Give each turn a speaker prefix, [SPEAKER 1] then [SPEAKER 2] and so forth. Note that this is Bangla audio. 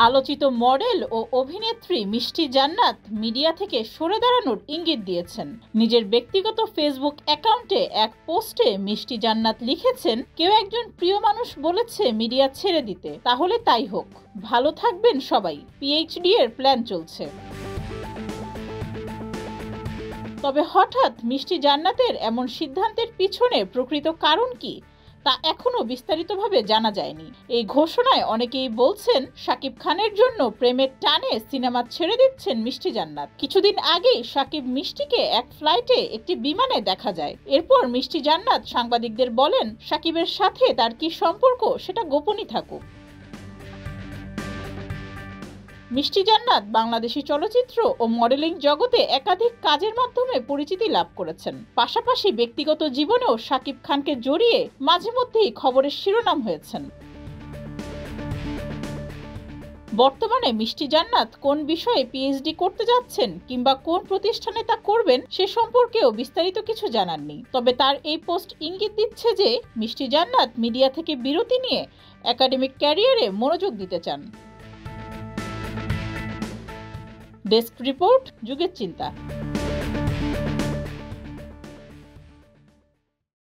[SPEAKER 1] আলোচিত মডেল ও অভিনেত্রী মিষ্টি জান্নাত মিডিয়া থেকে সরে দাঁড়ানোর ইঙ্গিত দিয়েছেন। নিজের ব্যক্তিগত ফেসবুক অ্যাকাউন্টে এক পোস্টে মিষ্টি জান্নাত লিখেছেন, কেউ একজন প্রিয় মানুষ বলেছে মিডিয়া ছেড়ে দিতে, তাহলে তাই হোক, ভালো থাকবেন সবাই, পিএইচডি এর প্ল্যান চলছে। তবে হঠাৎ মিষ্টি জান্নাতের এমন সিদ্ধান্তের পিছনে প্রকৃত কারণ কি তা এখনো বিস্তারিতভাবে জানা যায়নি। এই ঘোষণায় অনেকেই বলছেন শাকিব খানের জন্য প্রেমের টানে সিনেমা ছেড়ে দিচ্ছেন মিষ্টি জান্নাত। কিছুদিন আগেই শাকিব মিষ্টিকে এক ফ্লাইটে একটি বিমানে দেখা যায়। এরপর মিষ্টি জান্নাত সাংবাদিকদের বলেন, শাকিবের সাথে তার কি সম্পর্ক সেটা গোপনই থাকুক। মিষ্টি জান্নাত বাংলাদেশি চলচ্চিত্র ও মডেলিং জগতে একাধিক কাজের মাধ্যমে পরিচিতি লাভ করেছেন। পাশাপাশি ব্যক্তিগত জীবনেও শাকিব খানকে জড়িয়ে মাঝে মধ্যেই খবরের শিরোনাম হয়েছেন। বর্তমানে মিষ্টি জান্নাত কোন বিষয়ে পিএইচডি করতে যাচ্ছেন কিংবা কোন প্রতিষ্ঠানে তা করবেন সে সম্পর্কেও বিস্তারিত কিছু জানাননি। তবে তার এই পোস্ট ইঙ্গিত দিচ্ছে যে মিষ্টি জান্নাত মিডিয়া থেকে বিরতি নিয়ে একাডেমিক ক্যারিয়ারে মনোযোগ দিতে চান। ডেস্ক রিপোর্ট, যুগের চিন্তা।